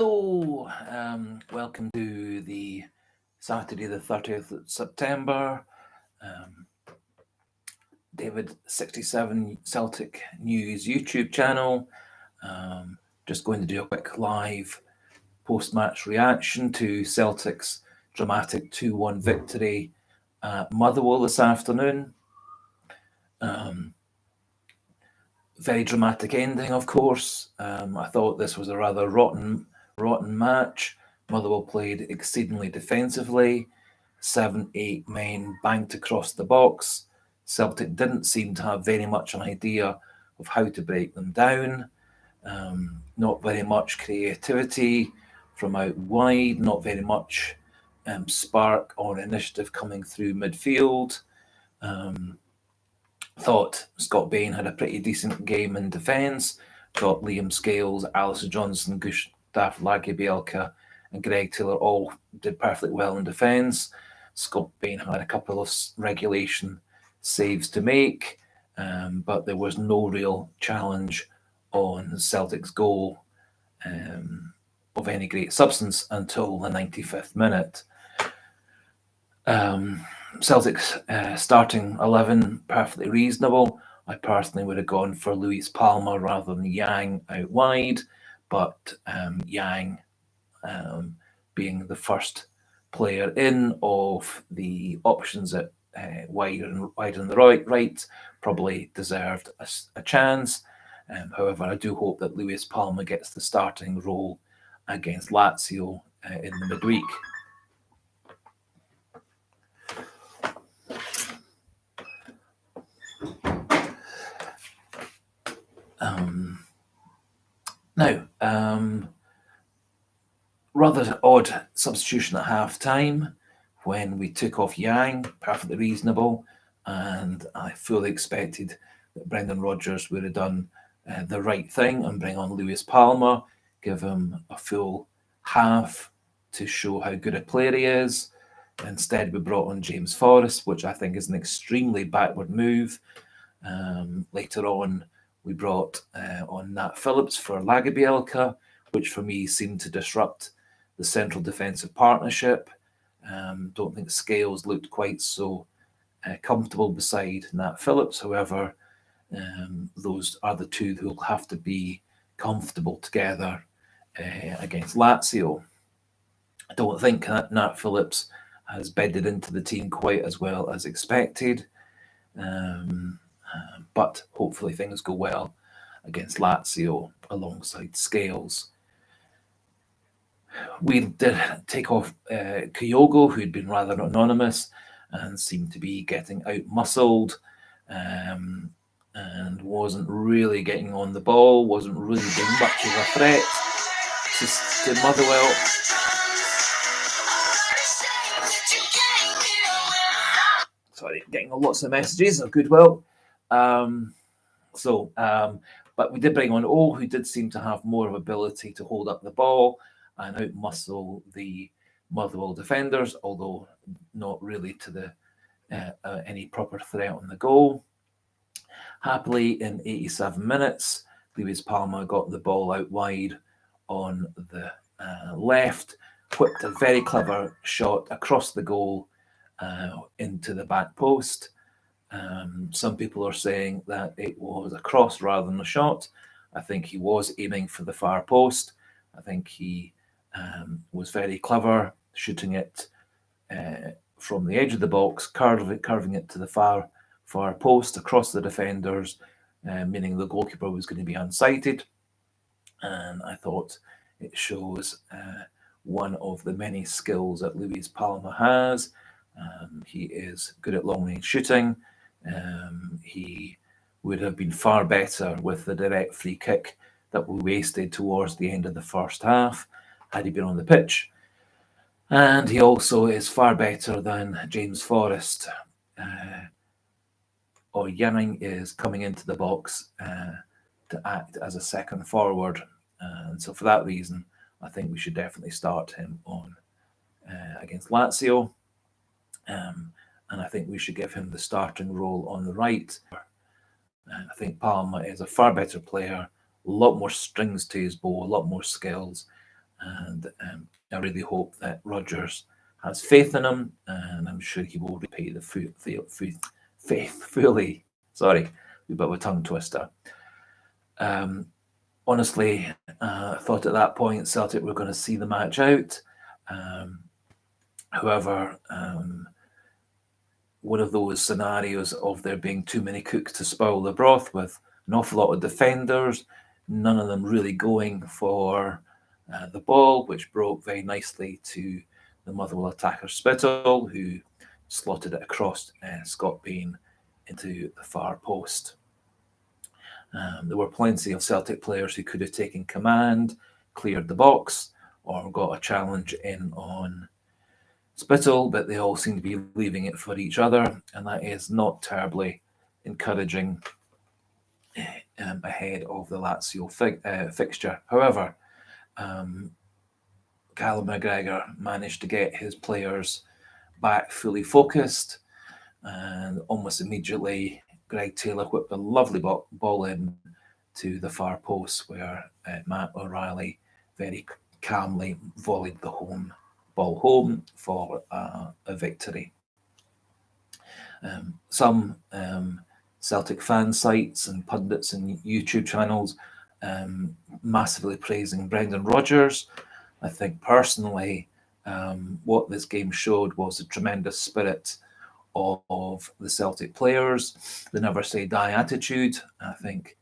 Hello, welcome to the Saturday the 30th of September. David 67 Celtic News YouTube channel. Just going to do a quick live post-match reaction to Celtic's dramatic 2-1 victory at Motherwell this afternoon. Very dramatic ending, of course. I thought this was a rather rotten match. Motherwell played exceedingly defensively. 7-8 men banked across the box. Celtic didn't seem to have very much an idea of how to break them down. Not very much creativity from out wide, not very much spark or initiative coming through midfield. Thought Scott Bain had a pretty decent game in defence. Thought Liam Scales, Alistair Johnson, Gustav Lagerbielke and Greg Taylor all did perfectly well in defence. Scott Bain had a couple of regulation saves to make, but there was no real challenge on Celtic's goal of any great substance until the 95th minute. Celtic's starting 11, perfectly reasonable. I personally would have gone for Luis Palma rather than Yang out wide, but Yang being the first player in of the options at wide and the right probably deserved a chance. However, I do hope that Luis Palma gets the starting role against Lazio in the midweek. Rather odd substitution at half-time when we took off Yang, perfectly reasonable, and I fully expected that Brendan Rodgers would have done the right thing and bring on Luis Palma, give him a full half to show how good a player he is. Instead, we brought on James Forrest, which I think is an extremely backward move. Later on, we brought on Nat Phillips for Lagerbielke, which for me seemed to disrupt the central defensive partnership. Don't think Scales looked quite so comfortable beside Nat Phillips. However, those are the two who will have to be comfortable together against Lazio. I don't think that Nat Phillips has bedded into the team quite as well as expected. But hopefully things go well against Lazio alongside Scales. We did take off Kyogo, who'd been rather anonymous and seemed to be getting out-muscled and wasn't really getting on the ball, wasn't really being much of a threat to Motherwell. Sorry, getting lots of messages of goodwill. But we did bring on O, who did seem to have more of ability to hold up the ball and outmuscle the Motherwell defenders, although not really to the any proper threat on the goal. Happily, in 87 minutes, Luis Palma got the ball out wide on the left, whipped a very clever shot across the goal into the back post. Some people are saying that it was a cross rather than a shot. I think he was aiming for the far post. I think he was very clever, shooting it from the edge of the box, curving it to the far post across the defenders, meaning the goalkeeper was going to be unsighted. And I thought it shows one of the many skills that Luis Palma has. He is good at long-range shooting. He would have been far better with the direct free kick that we wasted towards the end of the first half had he been on the pitch. And he also is far better than James Forrest. Yanning is coming into the box to act as a second forward. And so for that reason, I think we should definitely start him on against Lazio. And I think we should give him the starting role on the right. I think Palma is a far better player, a lot more strings to his bow, a lot more skills, and I really hope that Rodgers has faith in him, and I'm sure he will repay the faith fully. Sorry, a bit of a tongue twister. Honestly, I thought at that point Celtic were going to see the match out. However, one of those scenarios of there being too many cooks to spoil the broth, with an awful lot of defenders, none of them really going for the ball, which broke very nicely to the Motherwell attacker Spittle, who slotted it across Scott Bain into the far post. There were plenty of Celtic players who could have taken command, cleared the box, or got a challenge in on Spittle, but they all seem to be leaving it for each other, and that is not terribly encouraging ahead of the Lazio fixture. However, Callum McGregor managed to get his players back fully focused, and almost immediately Greg Taylor whipped a lovely ball in to the far post, where Matt O'Riley very calmly volleyed the ball home for a victory. Some Celtic fan sites and pundits and YouTube channels massively praising Brendan Rodgers. I think personally, what this game showed was a tremendous spirit of the Celtic players, the never say die attitude. I think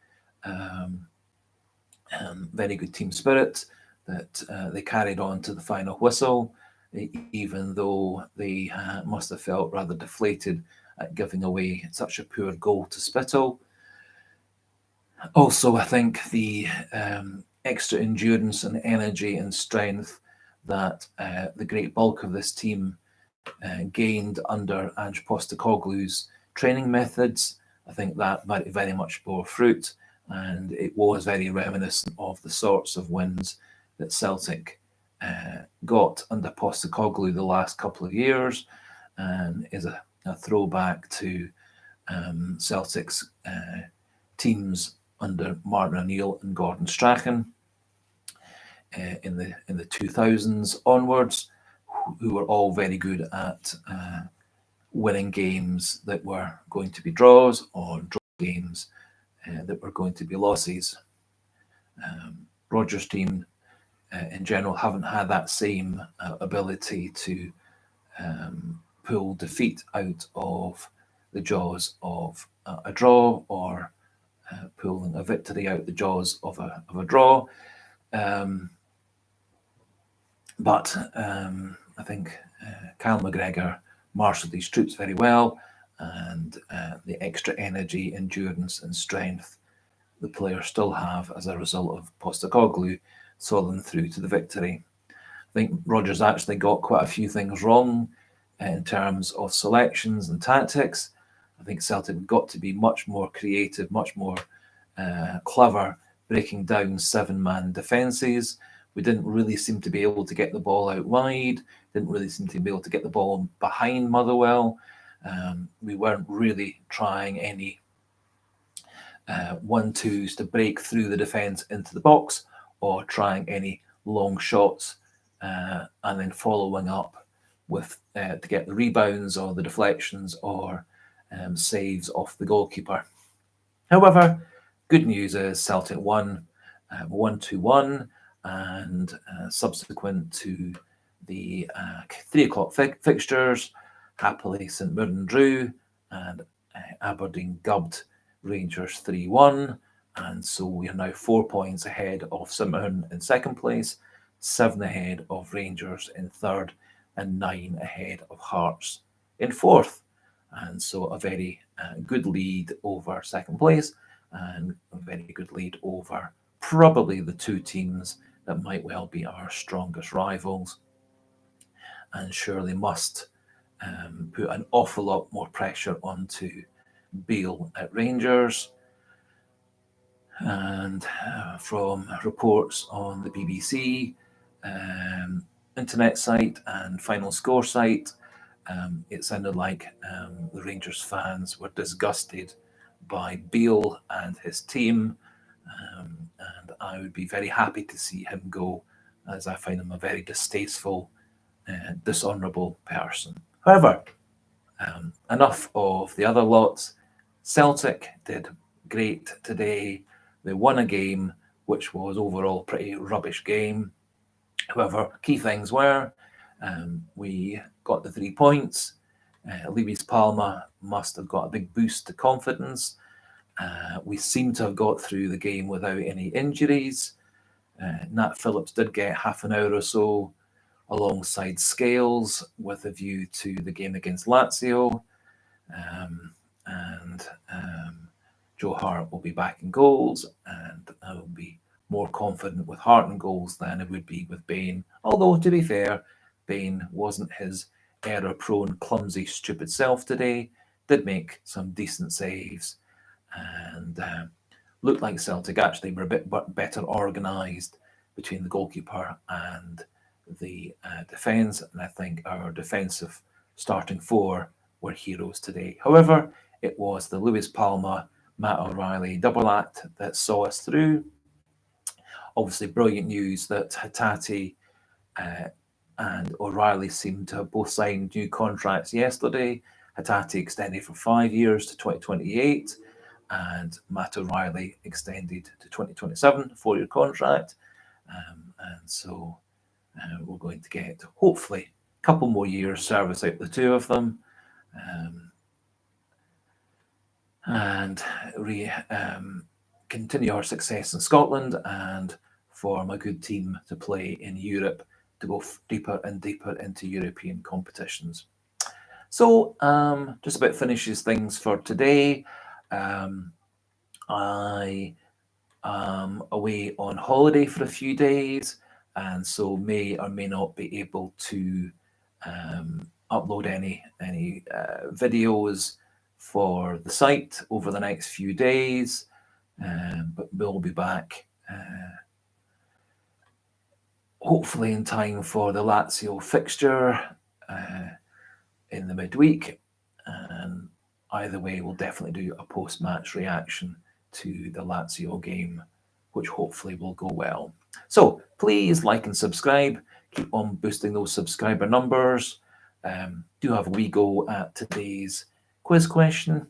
very good team spirit that they carried on to the final whistle, even though they must have felt rather deflated at giving away such a poor goal to Spittle. Also, I think the extra endurance and energy and strength that the great bulk of this team gained under Ange Postecoglou's training methods, I think that very, very much bore fruit, and it was very reminiscent of the sorts of wins that Celtic got under Postecoglou the last couple of years, and is a throwback to Celtic's teams under Martin O'Neill and Gordon Strachan in the 2000s onwards, who were all very good at winning games that were going to be draws, or draw games that were going to be losses. Rodgers' team in general haven't had that same ability to pull defeat out of the jaws of a draw, or pulling a victory out the jaws of a draw. But I think Cal McGregor marshalled these troops very well, and the extra energy, endurance, and strength the players still have as a result of Postecoglou saw them through to the victory. I think Rodgers actually got quite a few things wrong in terms of selections and tactics. I think Celtic got to be much more creative, much more clever, breaking down 7-man defences. We didn't really seem to be able to get the ball out wide, didn't really seem to be able to get the ball behind Motherwell. We weren't really trying any 1-2s to break through the defence into the box, or trying any long shots and then following up with to get the rebounds or the deflections or saves off the goalkeeper. However, good news is Celtic won 1-1, and subsequent to the 3 o'clock fixtures, happily St Mirren drew and Aberdeen gubbed Rangers 3-1, and so we are now 4 points ahead of St Mirren in second place, 7 ahead of Rangers in third, and 9 ahead of Hearts in fourth. And so a very good lead over second place, and a very good lead over probably the 2 teams that might well be our strongest rivals, and surely must put an awful lot more pressure onto Beale at Rangers. And from reports on the BBC internet site and Final Score site, it sounded like the Rangers fans were disgusted by Beale and his team, and I would be very happy to see him go as I find him a very distasteful, dishonourable person. However, enough of the other lots. Celtic did great today. They won a game which was overall a pretty rubbish game. However, key things were we got the 3 points. Lewis Palma must have got a big boost to confidence. We seem to have got through the game without any injuries. Nat Phillips did get half an hour or so alongside Scales with a view to the game against Lazio. And Joe Hart will be back in goals, and I will be more confident with Hart in goals than it would be with Bain. Although, to be fair, Bain wasn't his error-prone, clumsy, stupid self today. Did make some decent saves, and looked like Celtic actually were a bit better organised between the goalkeeper and the defence, and I think our defensive starting 4 were heroes today. However, it was the Lewis Palma, Matt O'Riley double act that saw us through. Obviously, brilliant news that Hatate and O'Riley seemed to have both signed new contracts yesterday. Hatate extended for 5 years to 2028, and Matt O'Riley extended to 2027, 4-year contract. And so we're going to get, hopefully, a couple more years service out the two of them. And continue our success in Scotland and form a good team to play in Europe, to go deeper and deeper into European competitions. So just about finishes things for today. I am away on holiday for a few days, and so may or may not be able to upload any videos for the site over the next few days, but we'll be back hopefully in time for the Lazio fixture in the midweek. And either way, we'll definitely do a post-match reaction to the Lazio game, which hopefully will go well. So please like and subscribe. Keep on boosting those subscriber numbers. Do have a wee go at today's quiz question.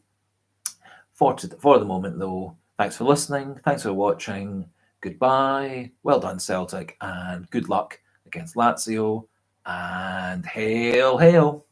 For the moment, though, thanks for listening. Thanks for watching. Goodbye. Well done, Celtic, and good luck against Lazio. And hail, hail.